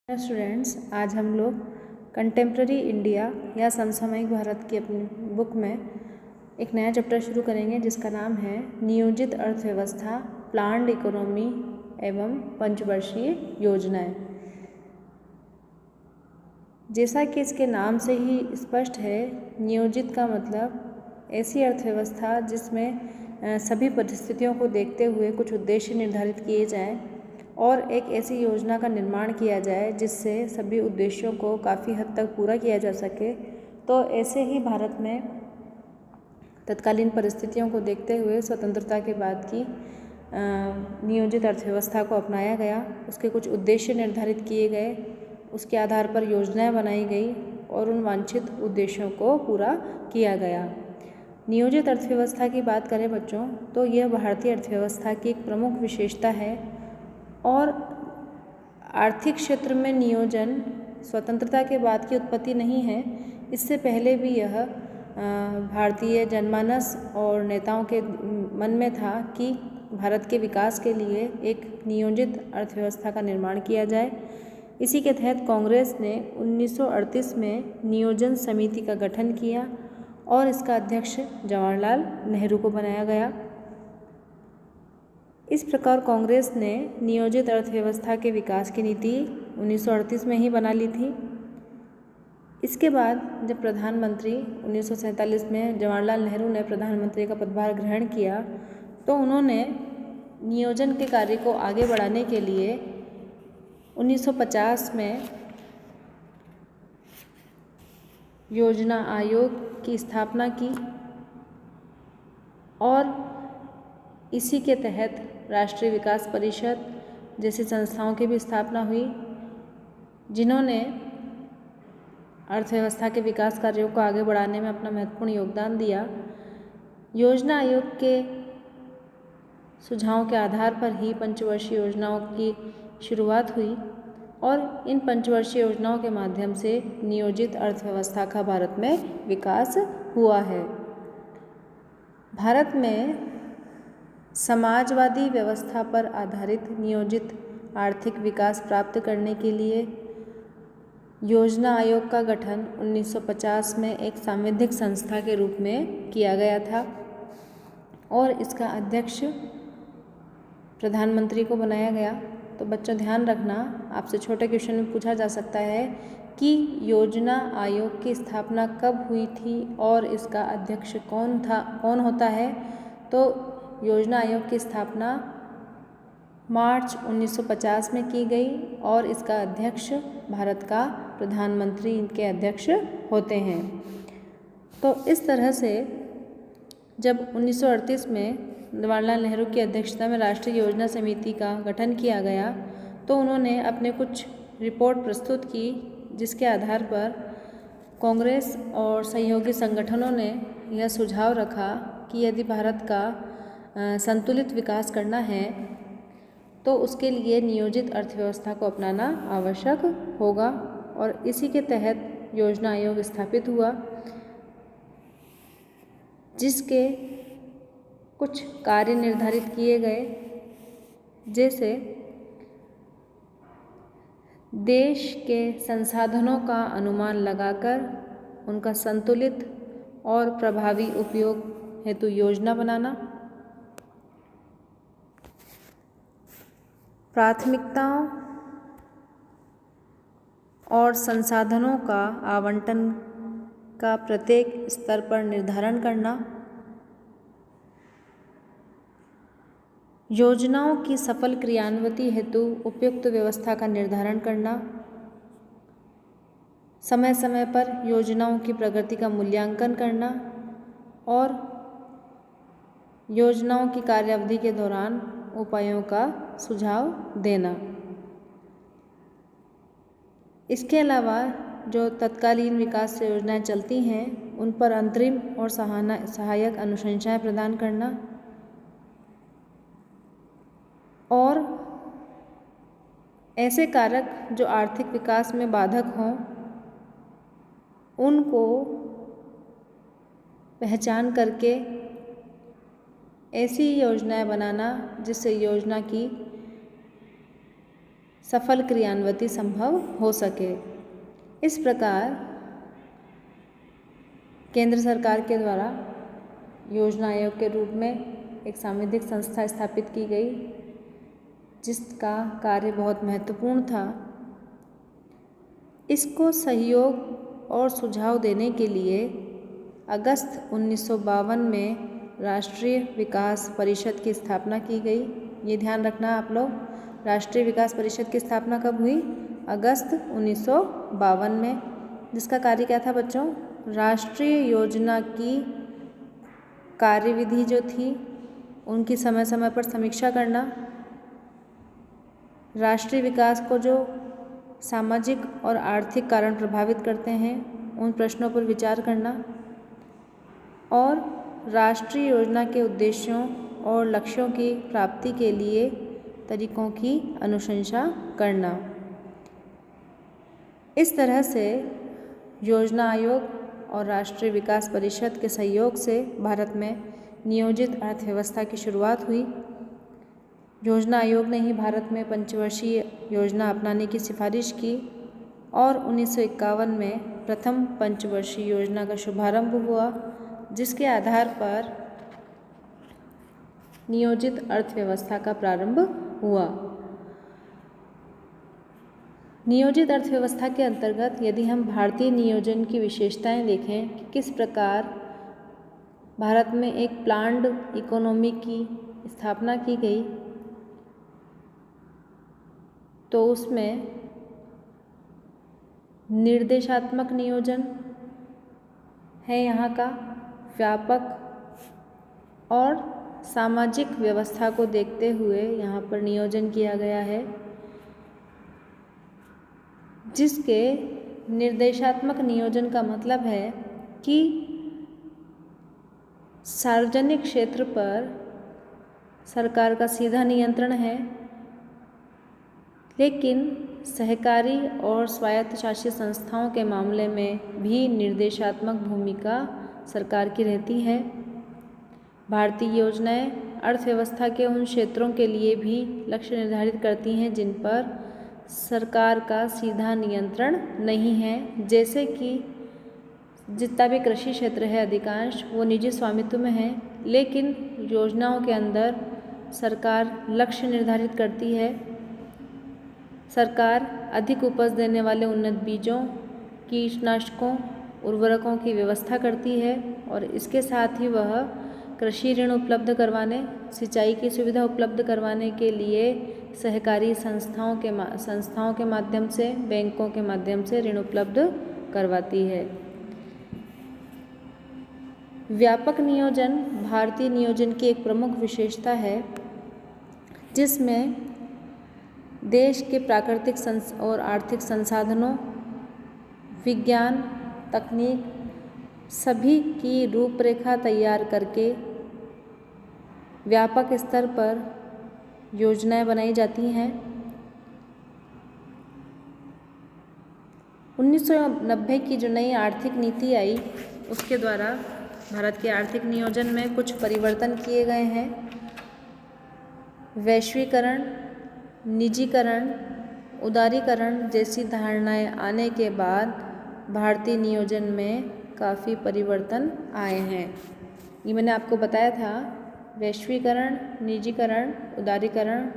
Students, आज हम लोग कंटेम्प्रेरी इंडिया या समसामयिक भारत की अपनी बुक में एक नया चैप्टर शुरू करेंगे जिसका नाम है नियोजित अर्थव्यवस्था, प्लान्ड इकोनॉमी एवं पंचवर्षीय योजनाएं। जैसा कि इसके नाम से ही स्पष्ट है, नियोजित का मतलब ऐसी अर्थव्यवस्था जिसमें सभी परिस्थितियों को देखते हुए कुछ उद्देश्य निर्धारित किए जाएं और एक ऐसी योजना का निर्माण किया जाए जिससे सभी उद्देश्यों को काफ़ी हद तक पूरा किया जा सके। तो ऐसे ही भारत में तत्कालीन परिस्थितियों को देखते हुए स्वतंत्रता के बाद की नियोजित अर्थव्यवस्था को अपनाया गया। उसके कुछ उद्देश्य निर्धारित किए गए, उसके आधार पर योजनाएं बनाई गई और उन वांछित उद्देश्यों को पूरा किया गया। नियोजित अर्थव्यवस्था की बात करें बच्चों, तो यह भारतीय अर्थव्यवस्था की एक प्रमुख विशेषता है और आर्थिक क्षेत्र में नियोजन स्वतंत्रता के बाद की उत्पत्ति नहीं है। इससे पहले भी यह भारतीय जनमानस और नेताओं के मन में था कि भारत के विकास के लिए एक नियोजित अर्थव्यवस्था का निर्माण किया जाए। इसी के तहत कांग्रेस ने 1938 में नियोजन समिति का गठन किया और इसका अध्यक्ष जवाहरलाल नेहरू को बनाया गया। इस प्रकार कांग्रेस ने नियोजित अर्थव्यवस्था के विकास की नीति 1938 में ही बना ली थी। इसके बाद जब प्रधानमंत्री 1947 में जवाहरलाल नेहरू ने प्रधानमंत्री का पदभार ग्रहण किया तो उन्होंने नियोजन के कार्य को आगे बढ़ाने के लिए 1950 में योजना आयोग की स्थापना की और इसी के तहत राष्ट्रीय विकास परिषद जैसी संस्थाओं की भी स्थापना हुई, जिन्होंने अर्थव्यवस्था के विकास कार्यों को आगे बढ़ाने में अपना महत्वपूर्ण योगदान दिया। योजना आयोग के सुझावों के आधार पर ही पंचवर्षीय योजनाओं की शुरुआत हुई और इन पंचवर्षीय योजनाओं के माध्यम से नियोजित अर्थव्यवस्था का भारत में विकास हुआ है। भारत में समाजवादी व्यवस्था पर आधारित नियोजित आर्थिक विकास प्राप्त करने के लिए योजना आयोग का गठन 1950 में एक सांविधिक संस्था के रूप में किया गया था और इसका अध्यक्ष प्रधानमंत्री को बनाया गया। तो बच्चों ध्यान रखना, आपसे छोटे क्वेश्चन में पूछा जा सकता है कि योजना आयोग की स्थापना कब हुई थी और इसका अध्यक्ष कौन होता है। तो योजना आयोग की स्थापना मार्च 1950 में की गई और इसका अध्यक्ष भारत का प्रधानमंत्री इनके अध्यक्ष होते हैं। तो इस तरह से जब 1938 में जवाहरलाल नेहरू की अध्यक्षता में राष्ट्रीय योजना समिति का गठन किया गया तो उन्होंने अपने कुछ रिपोर्ट प्रस्तुत की, जिसके आधार पर कांग्रेस और सहयोगी संगठनों ने यह सुझाव रखा कि यदि भारत का संतुलित विकास करना है तो उसके लिए नियोजित अर्थव्यवस्था को अपनाना आवश्यक होगा और इसी के तहत योजना आयोग स्थापित हुआ, जिसके कुछ कार्य निर्धारित किए गए, जैसे देश के संसाधनों का अनुमान लगाकर उनका संतुलित और प्रभावी उपयोग हेतु योजना बनाना, प्राथमिकताओं और संसाधनों का आवंटन का प्रत्येक स्तर पर निर्धारण करना, योजनाओं की सफल क्रियान्विति हेतु उपयुक्त व्यवस्था का निर्धारण करना, समय समय पर योजनाओं की प्रगति का मूल्यांकन करना और योजनाओं की कार्यावधि के दौरान उपायों का सुझाव देना। इसके अलावा जो तत्कालीन विकास योजनाएं चलती हैं उन पर अंतरिम और सहायक अनुशंसाएं प्रदान करना और ऐसे कारक जो आर्थिक विकास में बाधक हों उनको पहचान करके ऐसी योजनाएं बनाना जिससे योजना की सफल क्रियान्विति संभव हो सके। इस प्रकार केंद्र सरकार के द्वारा योजना आयोग के रूप में एक सांविधिक संस्था स्थापित की गई, जिसका कार्य बहुत महत्वपूर्ण था। इसको सहयोग और सुझाव देने के लिए अगस्त 1952 में राष्ट्रीय विकास परिषद की स्थापना की गई। ये ध्यान रखना आप लोग, राष्ट्रीय विकास परिषद की स्थापना कब हुई? अगस्त 1952 में। जिसका कार्य क्या था बच्चों? राष्ट्रीय योजना की कार्यविधि जो थी उनकी समय समय पर समीक्षा करना, राष्ट्रीय विकास को जो सामाजिक और आर्थिक कारण प्रभावित करते हैं उन प्रश्नों पर विचार करना और राष्ट्रीय योजना के उद्देश्यों और लक्ष्यों की प्राप्ति के लिए तरीकों की अनुशंसा करना। इस तरह से योजना आयोग और राष्ट्रीय विकास परिषद के सहयोग से भारत में नियोजित अर्थव्यवस्था की शुरुआत हुई। योजना आयोग ने ही भारत में पंचवर्षीय योजना अपनाने की सिफारिश की और 1951 में प्रथम पंचवर्षीय योजना का शुभारंभ हुआ, जिसके आधार पर नियोजित अर्थव्यवस्था का प्रारंभ हुआ। नियोजित अर्थव्यवस्था के अंतर्गत यदि हम भारतीय नियोजन की विशेषताएं देखें कि किस प्रकार भारत में एक प्लान्ड इकोनॉमी की स्थापना की गई, तो उसमें निर्देशात्मक नियोजन है यहाँ का, व्यापक और सामाजिक व्यवस्था को देखते हुए यहाँ पर नियोजन किया गया है, जिसके निर्देशात्मक नियोजन का मतलब है कि सार्वजनिक क्षेत्र पर सरकार का सीधा नियंत्रण है, लेकिन सहकारी और स्वायत्त शासित संस्थाओं के मामले में भी निर्देशात्मक भूमिका सरकार की रहती है। भारतीय योजनाएं अर्थव्यवस्था के उन क्षेत्रों के लिए भी लक्ष्य निर्धारित करती हैं जिन पर सरकार का सीधा नियंत्रण नहीं है, जैसे कि जितना भी कृषि क्षेत्र है अधिकांश वो निजी स्वामित्व में है, लेकिन योजनाओं के अंदर सरकार लक्ष्य निर्धारित करती है। सरकार अधिक उपज देने वाले उन्नत बीजों, कीटनाशकों, उर्वरकों की व्यवस्था करती है और इसके साथ ही वह कृषि ऋण उपलब्ध करवाने, सिंचाई की सुविधा उपलब्ध करवाने के लिए सहकारी संस्थाओं के माध्यम से, बैंकों के माध्यम से ऋण उपलब्ध करवाती है। व्यापक नियोजन भारतीय नियोजन की एक प्रमुख विशेषता है, जिसमें देश के प्राकृतिक और आर्थिक संसाधनों, विज्ञान, तकनीक सभी की रूपरेखा तैयार करके व्यापक स्तर पर योजनाएं बनाई जाती हैं। 1990 की जो नई आर्थिक नीति आई उसके द्वारा भारत के आर्थिक नियोजन में कुछ परिवर्तन किए गए हैं। वैश्वीकरण, निजीकरण, उदारीकरण जैसी धारणाएं आने के बाद भारतीय नियोजन में काफ़ी परिवर्तन आए हैं। ये मैंने आपको बताया था, वैश्वीकरण, निजीकरण, उदारीकरण,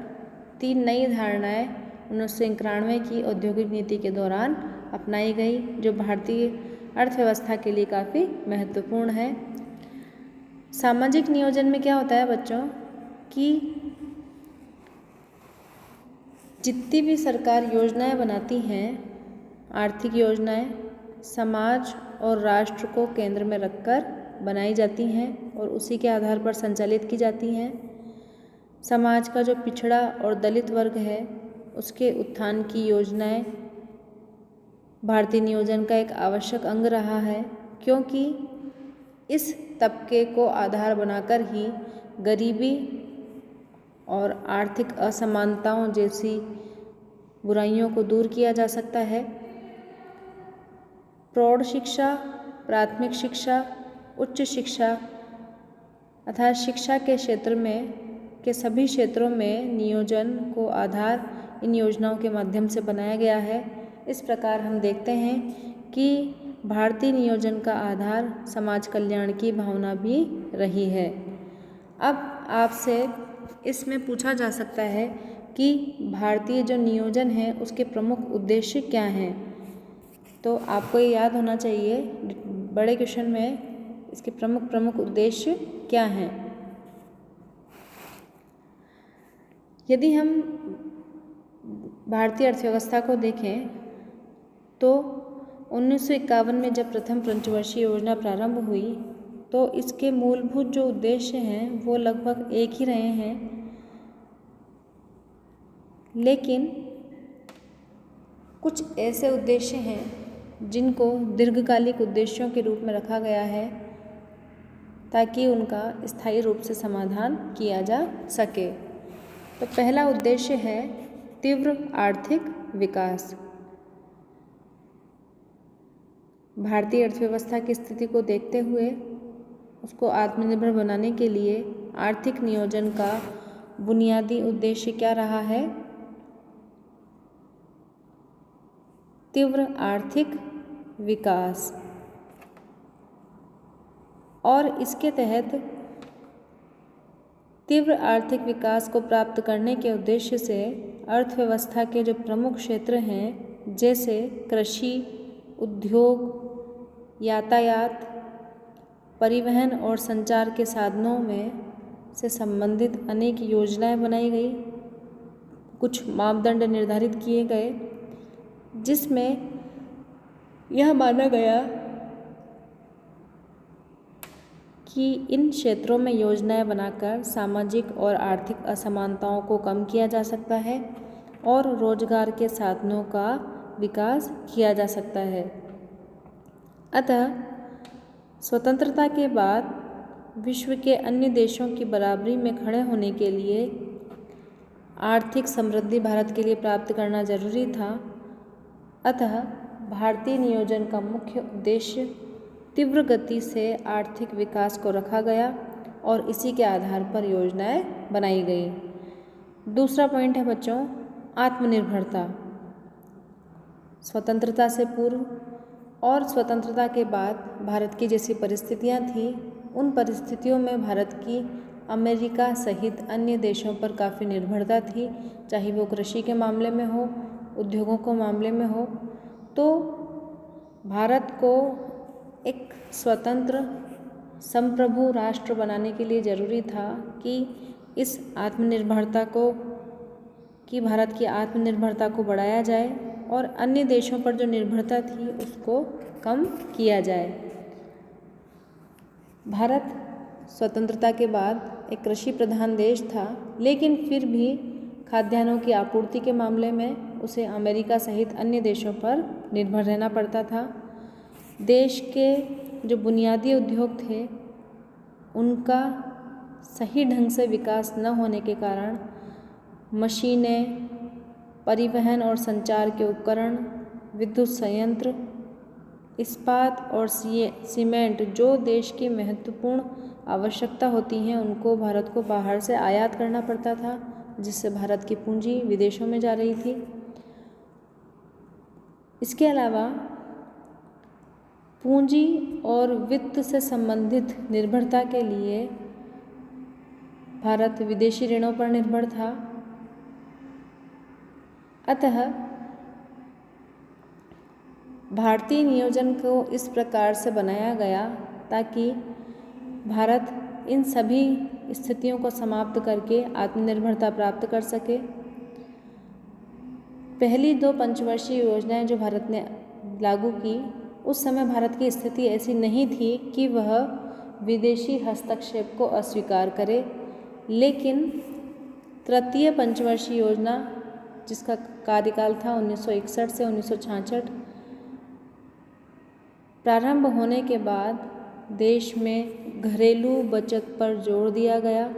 3 नई धारणाएं 1991 की औद्योगिक नीति के दौरान अपनाई गई, जो भारतीय अर्थव्यवस्था के लिए काफ़ी महत्वपूर्ण है। सामाजिक नियोजन में क्या होता है बच्चों कि जितनी भी सरकार योजनाएं बनाती हैं, आर्थिक योजनाएं समाज और राष्ट्र को केंद्र में रखकर बनाई जाती हैं और उसी के आधार पर संचालित की जाती हैं। समाज का जो पिछड़ा और दलित वर्ग है उसके उत्थान की योजनाएं भारतीय नियोजन का एक आवश्यक अंग रहा है, क्योंकि इस तबके को आधार बनाकर ही गरीबी और आर्थिक असमानताओं जैसी बुराइयों को दूर किया जा सकता है। प्रौढ़ शिक्षा, प्राथमिक शिक्षा, उच्च शिक्षा अर्थात शिक्षा के क्षेत्र में के सभी क्षेत्रों में नियोजन को आधार इन योजनाओं के माध्यम से बनाया गया है। इस प्रकार हम देखते हैं कि भारतीय नियोजन का आधार समाज कल्याण की भावना भी रही है। अब आपसे इसमें पूछा जा सकता है कि भारतीय जो नियोजन है उसके प्रमुख उद्देश्य क्या हैं। तो आपको ये याद होना चाहिए बड़े क्वेश्चन में इसके प्रमुख उद्देश्य क्या हैं। यदि हम भारतीय अर्थव्यवस्था को देखें तो 1951 में जब प्रथम पंचवर्षीय योजना प्रारंभ हुई तो इसके मूलभूत जो उद्देश्य हैं वो लगभग एक ही रहे हैं, लेकिन कुछ ऐसे उद्देश्य हैं जिनको दीर्घकालिक उद्देश्यों के रूप में रखा गया है ताकि उनका स्थायी रूप से समाधान किया जा सके। तो पहला उद्देश्य है तीव्र आर्थिक विकास। भारतीय अर्थव्यवस्था की स्थिति को देखते हुए उसको आत्मनिर्भर बनाने के लिए आर्थिक नियोजन का बुनियादी उद्देश्य क्या रहा है? तीव्र आर्थिक विकास। और इसके तहत तीव्र आर्थिक विकास को प्राप्त करने के उद्देश्य से अर्थव्यवस्था के जो प्रमुख क्षेत्र हैं जैसे कृषि, उद्योग, यातायात, परिवहन और संचार के साधनों में से संबंधित अनेक योजनाएं बनाई गई, कुछ मापदंड निर्धारित किए गए जिसमें यह माना गया कि इन क्षेत्रों में योजनाएं बनाकर सामाजिक और आर्थिक असमानताओं को कम किया जा सकता है और रोजगार के साधनों का विकास किया जा सकता है। अतः स्वतंत्रता के बाद विश्व के अन्य देशों की बराबरी में खड़े होने के लिए आर्थिक समृद्धि भारत के लिए प्राप्त करना जरूरी था। अतः भारतीय नियोजन का मुख्य उद्देश्य तीव्र गति से आर्थिक विकास को रखा गया और इसी के आधार पर योजनाएं बनाई गई। दूसरा पॉइंट है बच्चों आत्मनिर्भरता। स्वतंत्रता से पूर्व और स्वतंत्रता के बाद भारत की जैसी परिस्थितियां थी उन परिस्थितियों में भारत की अमेरिका सहित अन्य देशों पर काफ़ी निर्भरता थी, चाहे वो कृषि के मामले में हो, उद्योगों के मामले में हो। तो भारत को एक स्वतंत्र संप्रभु राष्ट्र बनाने के लिए ज़रूरी था कि इस आत्मनिर्भरता को भारत की आत्मनिर्भरता को बढ़ाया जाए और अन्य देशों पर जो निर्भरता थी उसको कम किया जाए। भारत स्वतंत्रता के बाद एक कृषि प्रधान देश था, लेकिन फिर भी खाद्यान्नों की आपूर्ति के मामले में उसे अमेरिका सहित अन्य देशों पर निर्भर रहना पड़ता था। देश के जो बुनियादी उद्योग थे उनका सही ढंग से विकास न होने के कारण मशीनें, परिवहन और संचार के उपकरण, विद्युत संयंत्र, इस्पात और सीमेंट जो देश की महत्वपूर्ण आवश्यकता होती हैं उनको भारत को बाहर से आयात करना पड़ता था, जिससे भारत की पूंजी विदेशों में जा रही थी। इसके अलावा पूंजी और वित्त से संबंधित निर्भरता के लिए भारत विदेशी ऋणों पर निर्भर था। अतः भारतीय नियोजन को इस प्रकार से बनाया गया ताकि भारत इन सभी स्थितियों को समाप्त करके आत्मनिर्भरता प्राप्त कर सके। पहली 2 पंचवर्षीय योजनाएं जो भारत ने लागू की उस समय भारत की स्थिति ऐसी नहीं थी कि वह विदेशी हस्तक्षेप को अस्वीकार करे, लेकिन तृतीय पंचवर्षीय योजना जिसका कार्यकाल था 1961 से 1966 प्रारंभ होने के बाद देश में घरेलू बचत पर जोर दिया गया,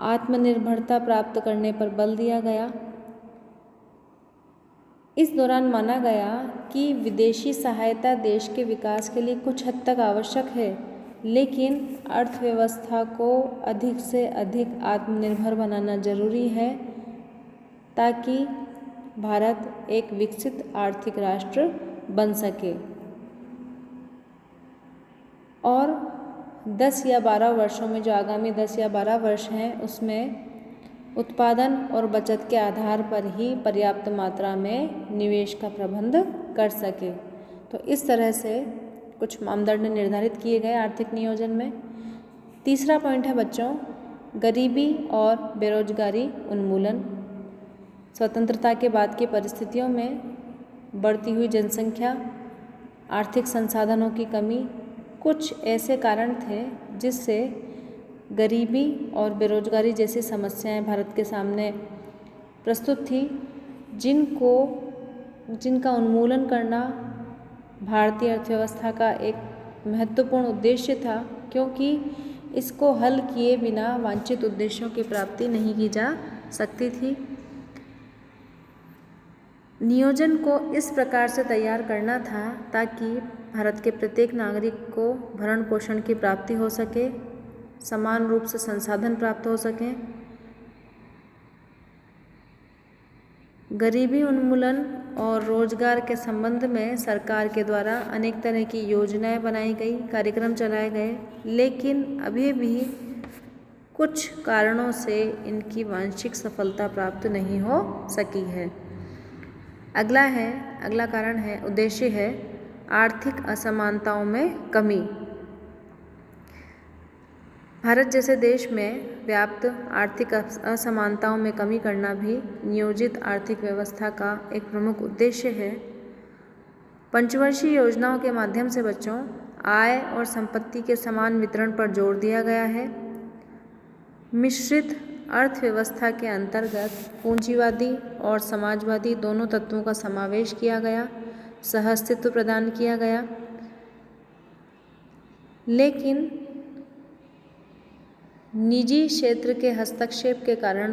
आत्मनिर्भरता प्राप्त करने पर बल दिया गया। इस दौरान माना गया कि विदेशी सहायता देश के विकास के लिए कुछ हद तक आवश्यक है, लेकिन अर्थव्यवस्था को अधिक से अधिक आत्मनिर्भर बनाना जरूरी है ताकि भारत एक विकसित आर्थिक राष्ट्र बन सके। और 10 या 12 वर्षों में, जो आगामी 10 या 12 वर्ष हैं, उसमें उत्पादन और बचत के आधार पर ही पर्याप्त मात्रा में निवेश का प्रबंध कर सके। तो इस तरह से कुछ मानदंड निर्धारित किए गए आर्थिक नियोजन में। तीसरा पॉइंट है बच्चों, गरीबी और बेरोजगारी उन्मूलन। स्वतंत्रता के बाद की परिस्थितियों में बढ़ती हुई जनसंख्या, आर्थिक संसाधनों की कमी कुछ ऐसे कारण थे जिससे गरीबी और बेरोजगारी जैसी समस्याएं भारत के सामने प्रस्तुत थी, जिनका उन्मूलन करना भारतीय अर्थव्यवस्था का एक महत्वपूर्ण उद्देश्य था, क्योंकि इसको हल किए बिना वांछित उद्देश्यों की प्राप्ति नहीं की जा सकती थी। नियोजन को इस प्रकार से तैयार करना था ताकि भारत के प्रत्येक नागरिक को भरण पोषण की प्राप्ति हो सके, समान रूप से संसाधन प्राप्त हो सकें। गरीबी उन्मूलन और रोजगार के संबंध में सरकार के द्वारा अनेक तरह की योजनाएं बनाई गई, कार्यक्रम चलाए गए, लेकिन अभी भी कुछ कारणों से इनकी वांछित सफलता प्राप्त नहीं हो सकी है। अगला कारण है, उद्देश्य है आर्थिक असमानताओं में कमी। भारत जैसे देश में व्याप्त आर्थिक असमानताओं में कमी करना भी नियोजित आर्थिक व्यवस्था का एक प्रमुख उद्देश्य है। पंचवर्षीय योजनाओं के माध्यम से बच्चों आय और संपत्ति के समान वितरण पर जोर दिया गया है। मिश्रित अर्थव्यवस्था के अंतर्गत पूंजीवादी और समाजवादी दोनों तत्वों का समावेश किया गया, सहअस्तित्व प्रदान किया गया। लेकिन निजी क्षेत्र के हस्तक्षेप के कारण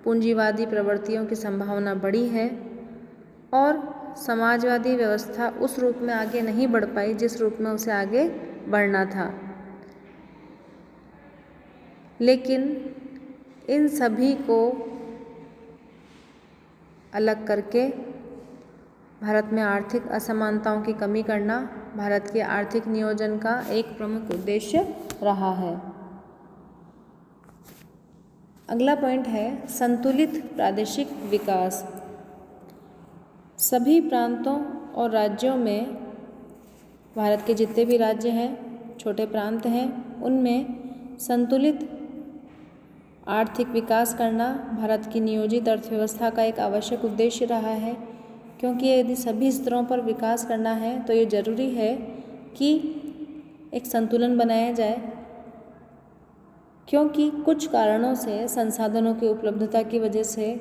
पूंजीवादी प्रवृत्तियों की संभावना बढ़ी है और समाजवादी व्यवस्था उस रूप में आगे नहीं बढ़ पाई जिस रूप में उसे आगे बढ़ना था। लेकिन इन सभी को अलग करके भारत में आर्थिक असमानताओं की कमी करना भारत के आर्थिक नियोजन का एक प्रमुख उद्देश्य रहा है। अगला पॉइंट है संतुलित प्रादेशिक विकास। सभी प्रांतों और राज्यों में, भारत के जितने भी राज्य हैं, छोटे प्रांत हैं, उनमें संतुलित आर्थिक विकास करना भारत की नियोजित अर्थव्यवस्था का एक आवश्यक उद्देश्य रहा है, क्योंकि यदि सभी स्तरों पर विकास करना है तो ये जरूरी है कि एक संतुलन बनाया जाए, क्योंकि कुछ कारणों से, संसाधनों की उपलब्धता की वजह से,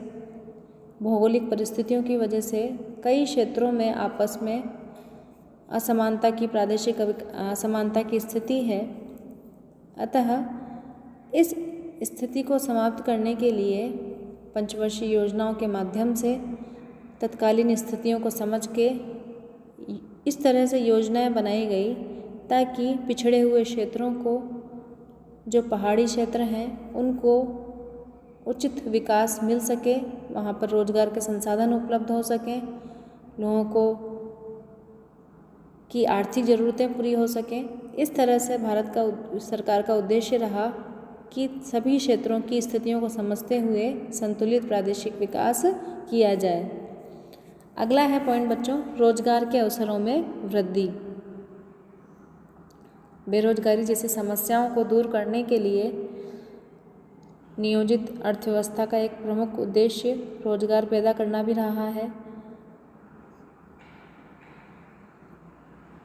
भौगोलिक परिस्थितियों की वजह से कई क्षेत्रों में आपस में प्रादेशिक असमानता की स्थिति है। अतः इस स्थिति को समाप्त करने के लिए पंचवर्षीय योजनाओं के माध्यम से तत्कालीन स्थितियों को समझ के इस तरह से योजनाएं बनाई गई ताकि पिछड़े हुए क्षेत्रों को, जो पहाड़ी क्षेत्र हैं, उनको उचित विकास मिल सके, वहाँ पर रोजगार के संसाधन उपलब्ध हो सकें, लोगों को की आर्थिक ज़रूरतें पूरी हो सकें। इस तरह से भारत का सरकार का उद्देश्य रहा कि सभी क्षेत्रों की स्थितियों को समझते हुए संतुलित प्रादेशिक विकास किया जाए। अगला है पॉइंट बच्चों, रोजगार के अवसरों में वृद्धि। बेरोजगारी जैसी समस्याओं को दूर करने के लिए नियोजित अर्थव्यवस्था का एक प्रमुख उद्देश्य रोजगार पैदा करना भी रहा है।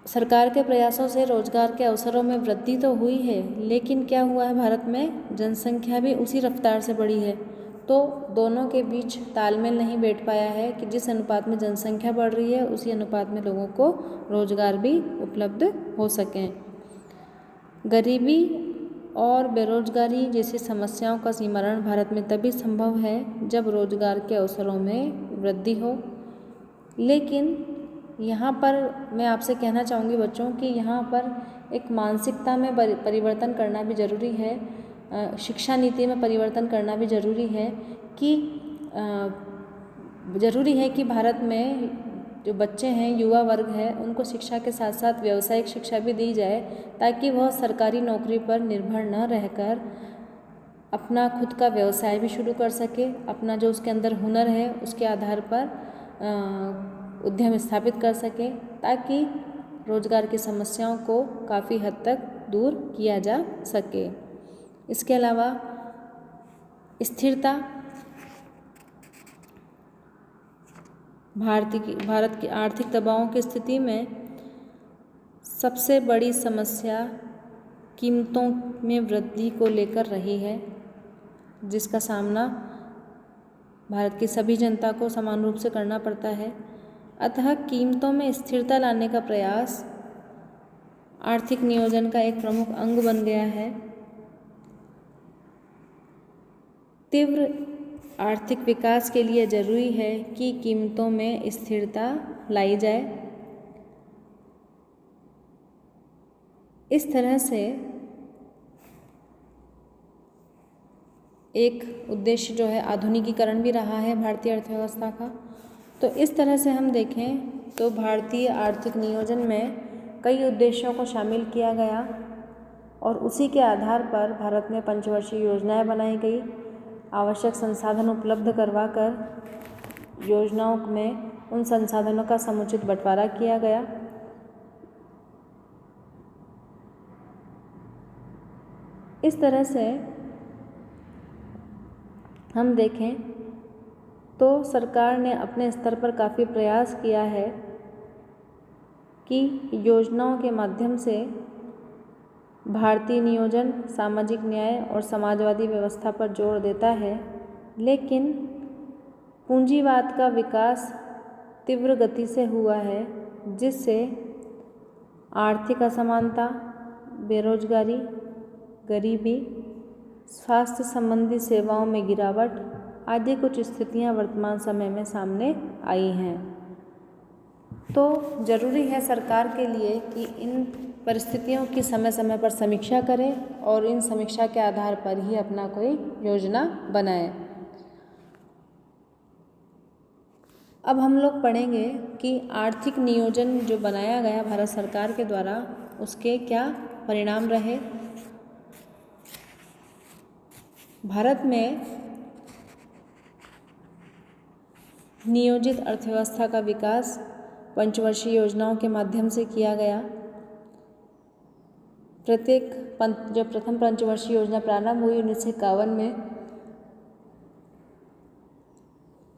सरकार के प्रयासों से रोजगार के अवसरों में वृद्धि तो हुई है, लेकिन क्या हुआ है, भारत में जनसंख्या भी उसी रफ्तार से बढ़ी है, तो दोनों के बीच तालमेल नहीं बैठ पाया है कि जिस अनुपात में जनसंख्या बढ़ रही है उसी अनुपात में लोगों को रोजगार भी उपलब्ध हो सकें। गरीबी और बेरोजगारी जैसी समस्याओं का निवारण भारत में तभी संभव है जब रोजगार के अवसरों में वृद्धि हो। लेकिन यहाँ पर मैं आपसे कहना चाहूँगी बच्चों कि यहाँ पर एक मानसिकता में परिवर्तन करना भी ज़रूरी है। शिक्षा नीति में परिवर्तन करना भी ज़रूरी है कि भारत में जो बच्चे हैं, युवा वर्ग है, उनको शिक्षा के साथ साथ व्यावसायिक शिक्षा भी दी जाए, ताकि वह सरकारी नौकरी पर निर्भर न रहकर अपना खुद का व्यवसाय भी शुरू कर सके, अपना जो उसके अंदर हुनर है उसके आधार पर उद्यम स्थापित कर सके, ताकि रोजगार की समस्याओं को काफ़ी हद तक दूर किया जा सके। इसके अलावा स्थिरता, भारत की आर्थिक दबावों की स्थिति में सबसे बड़ी समस्या कीमतों में वृद्धि को लेकर रही है, जिसका सामना भारत की सभी जनता को समान रूप से करना पड़ता है। अतः कीमतों में स्थिरता लाने का प्रयास आर्थिक नियोजन का एक प्रमुख अंग बन गया है। तीव्र आर्थिक विकास के लिए जरूरी है कि कीमतों में स्थिरता लाई जाए। इस तरह से एक उद्देश्य जो है आधुनिकीकरण भी रहा है भारतीय अर्थव्यवस्था का। तो इस तरह से हम देखें तो भारतीय आर्थिक नियोजन में कई उद्देश्यों को शामिल किया गया और उसी के आधार पर भारत में पंचवर्षीय योजनाएं बनाई गई। आवश्यक संसाधन उपलब्ध करवाकर योजनाओं में उन संसाधनों का समुचित बंटवारा किया गया। इस तरह से हम देखें तो सरकार ने अपने स्तर पर काफ़ी प्रयास किया है कि योजनाओं के माध्यम से भारतीय नियोजन सामाजिक न्याय और समाजवादी व्यवस्था पर जोर देता है, लेकिन पूंजीवाद का विकास तीव्र गति से हुआ है, जिससे आर्थिक असमानता, बेरोजगारी, गरीबी, स्वास्थ्य संबंधी सेवाओं में गिरावट आदि कुछ स्थितियां वर्तमान समय में सामने आई हैं। तो ज़रूरी है सरकार के लिए कि इन परिस्थितियों की समय समय पर समीक्षा करें और इन समीक्षा के आधार पर ही अपना कोई योजना बनाए। अब हम लोग पढ़ेंगे कि आर्थिक नियोजन जो बनाया गया भारत सरकार के द्वारा उसके क्या परिणाम रहे। भारत में नियोजित अर्थव्यवस्था का विकास पंचवर्षीय योजनाओं के माध्यम से किया गया। जब प्रथम पंचवर्षीय योजना प्रारंभ हुई 1951 में,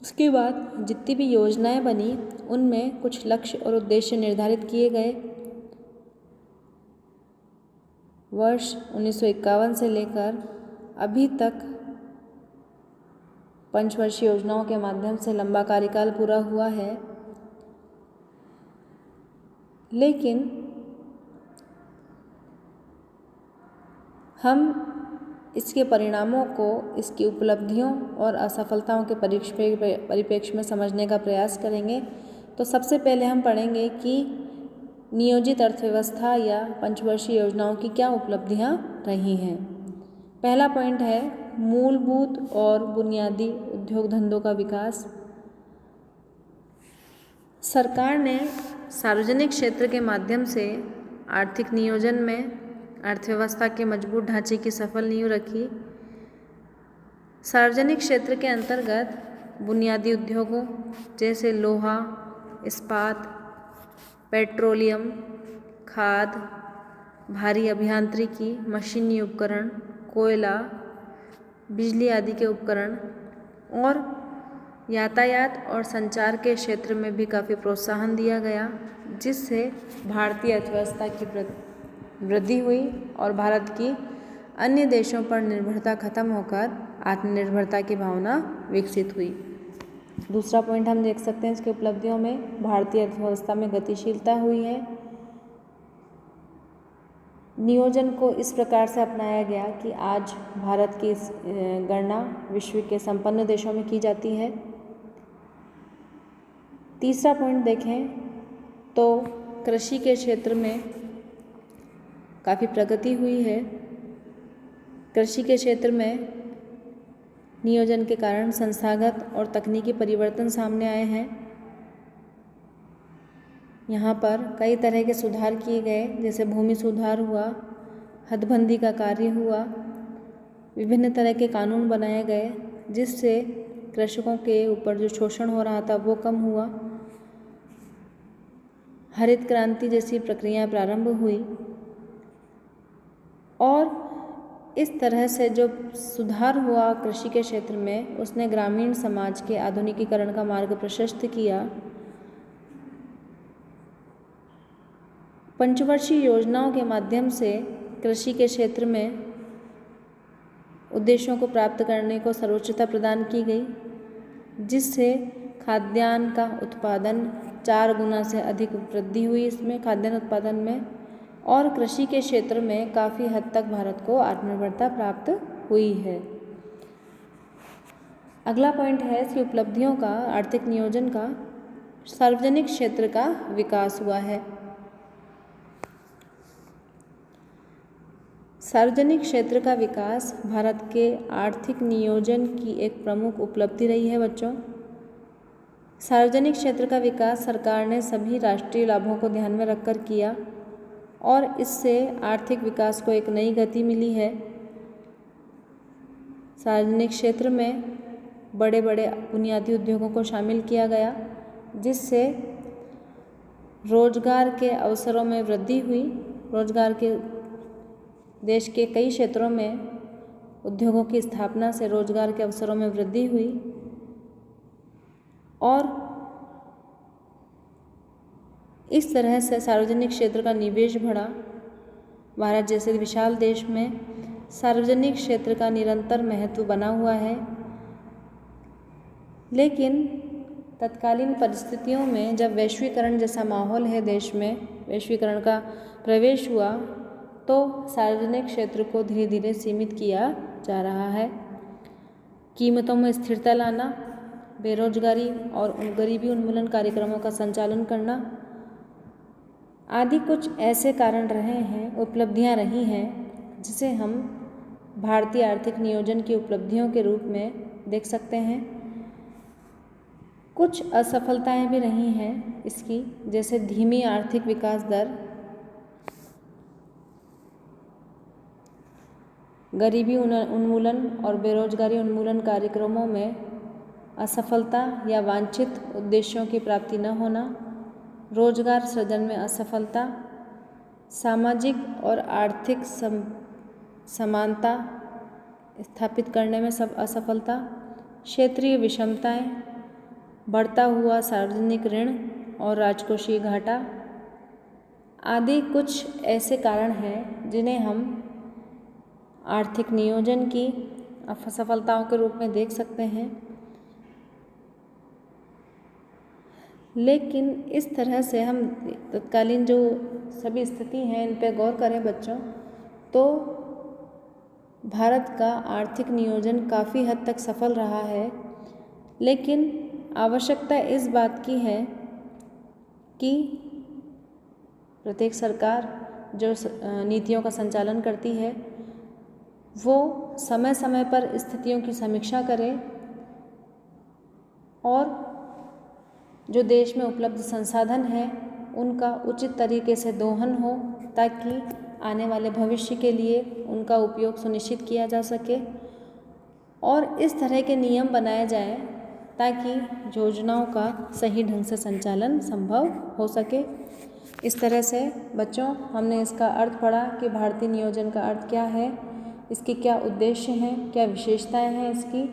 उसके बाद जितनी भी योजनाएं बनी उनमें कुछ लक्ष्य और उद्देश्य निर्धारित किए गए। वर्ष 1951 से लेकर अभी तक पंचवर्षीय योजनाओं के माध्यम से लंबा कार्यकाल पूरा हुआ है, लेकिन हम इसके परिणामों को इसकी उपलब्धियों और असफलताओं के परिप्रेक्ष्य में समझने का प्रयास करेंगे। तो सबसे पहले हम पढ़ेंगे कि नियोजित अर्थव्यवस्था या पंचवर्षीय योजनाओं की क्या उपलब्धियां रही हैं। पहला पॉइंट है मूलभूत और बुनियादी उद्योग धंधों का विकास। सरकार ने सार्वजनिक क्षेत्र के माध्यम से आर्थिक नियोजन में अर्थव्यवस्था के मजबूत ढांचे की सफल नींव रखी। सार्वजनिक क्षेत्र के अंतर्गत बुनियादी उद्योगों जैसे लोहा, इस्पात, पेट्रोलियम, खाद, भारी अभियांत्रिकी, मशीनी उपकरण, कोयला, बिजली आदि के उपकरण और यातायात और संचार के क्षेत्र में भी काफ़ी प्रोत्साहन दिया गया, जिससे भारतीय अर्थव्यवस्था की वृद्धि हुई और भारत की अन्य देशों पर निर्भरता खत्म होकर आत्मनिर्भरता की भावना विकसित हुई। दूसरा पॉइंट हम देख सकते हैं इसके उपलब्धियों में भारतीय अर्थव्यवस्था में गतिशीलता हुई है। नियोजन को इस प्रकार से अपनाया गया कि आज भारत की गणना विश्व के संपन्न देशों में की जाती है। तीसरा पॉइंट देखें तो कृषि के क्षेत्र में काफ़ी प्रगति हुई है। कृषि के क्षेत्र में नियोजन के कारण संस्थागत और तकनीकी परिवर्तन सामने आए हैं। यहाँ पर कई तरह के सुधार किए गए, जैसे भूमि सुधार हुआ, हदबंदी का कार्य हुआ, विभिन्न तरह के कानून बनाए गए जिससे कृषकों के ऊपर जो शोषण हो रहा था वो कम हुआ। हरित क्रांति जैसी प्रक्रिया प्रारंभ हुई और इस तरह से जो सुधार हुआ कृषि के क्षेत्र में, उसने ग्रामीण समाज के आधुनिकीकरण का मार्ग प्रशस्त किया। पंचवर्षीय योजनाओं के माध्यम से कृषि के क्षेत्र में उद्देश्यों को प्राप्त करने को सर्वोच्चता प्रदान की गई, जिससे खाद्यान्न का उत्पादन 4 गुना से अधिक वृद्धि हुई इसमें खाद्यान्न उत्पादन में, और कृषि के क्षेत्र में काफ़ी हद तक भारत को आत्मनिर्भरता प्राप्त हुई है। अगला पॉइंट है इसकी उपलब्धियों का, आर्थिक नियोजन का। सार्वजनिक क्षेत्र का विकास हुआ है। सार्वजनिक क्षेत्र का विकास भारत के आर्थिक नियोजन की एक प्रमुख उपलब्धि रही है बच्चों। सार्वजनिक क्षेत्र का विकास सरकार ने सभी राष्ट्रीय लाभों को ध्यान में रखकर किया और इससे आर्थिक विकास को एक नई गति मिली है। सार्वजनिक क्षेत्र में बड़े बड़े बुनियादी उद्योगों को शामिल किया गया, जिससे रोजगार के अवसरों में वृद्धि हुई। रोजगार के देश के कई क्षेत्रों में उद्योगों की स्थापना से रोजगार के अवसरों में वृद्धि हुई और इस तरह से सार्वजनिक क्षेत्र का निवेश बढ़ा। भारत जैसे विशाल देश में सार्वजनिक क्षेत्र का निरंतर महत्व बना हुआ है, लेकिन तत्कालीन परिस्थितियों में जब वैश्वीकरण जैसा माहौल है देश में, वैश्वीकरण का प्रवेश हुआ, तो सार्वजनिक क्षेत्र को धीरे धीरे सीमित किया जा रहा है। कीमतों में स्थिरता लाना, बेरोजगारी और गरीबी उन्मूलन कार्यक्रमों का संचालन करना आदि कुछ ऐसे कारण रहे हैं, उपलब्धियां रही हैं, जिसे हम भारतीय आर्थिक नियोजन की उपलब्धियों के रूप में देख सकते हैं। कुछ असफलताएं भी रही हैं इसकी, जैसे धीमी आर्थिक विकास दर, गरीबी उन्मूलन और बेरोजगारी उन्मूलन कार्यक्रमों में असफलता या वांछित उद्देश्यों की प्राप्ति न होना, रोजगार सृजन में असफलता, सामाजिक और आर्थिक समानता स्थापित करने में सब असफलता, क्षेत्रीय विषमताएं, बढ़ता हुआ सार्वजनिक ऋण और राजकोषीय घाटा आदि कुछ ऐसे कारण हैं जिन्हें हम आर्थिक नियोजन की असफलताओं के रूप में देख सकते हैं। लेकिन इस तरह से हम तत्कालीन जो सभी स्थिति हैं इन पर गौर करें बच्चों, तो भारत का आर्थिक नियोजन काफ़ी हद तक सफल रहा है, लेकिन आवश्यकता इस बात की है कि प्रत्येक सरकार जो नीतियों का संचालन करती है वो समय समय पर स्थितियों की समीक्षा करे और जो देश में उपलब्ध संसाधन हैं उनका उचित तरीके से दोहन हो, ताकि आने वाले भविष्य के लिए उनका उपयोग सुनिश्चित किया जा सके और इस तरह के नियम बनाए जाएं ताकि योजनाओं का सही ढंग से संचालन संभव हो सके। इस तरह से बच्चों हमने इसका अर्थ पढ़ा कि भारतीय नियोजन का अर्थ क्या है, इसके क्या उद्देश्य हैं, क्या विशेषताएं हैं इसकी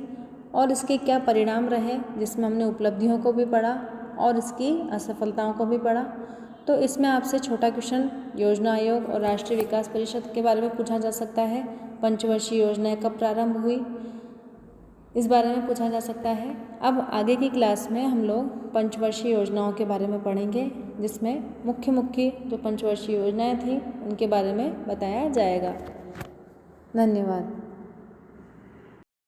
और इसके क्या परिणाम रहे, जिसमें हमने उपलब्धियों को भी पढ़ा और इसकी असफलताओं को भी पढ़ा। तो इसमें आपसे छोटा क्वेश्चन योजना आयोग और राष्ट्रीय विकास परिषद के बारे में पूछा जा सकता है। पंचवर्षीय योजनाएं कब प्रारंभ हुई, इस बारे में पूछा जा सकता है। अब आगे की क्लास में हम लोग पंचवर्षीय योजनाओं के बारे में पढ़ेंगे, जिसमें मुख्य जो पंचवर्षीय योजनाएं थी उनके बारे में बताया जाएगा। धन्यवाद।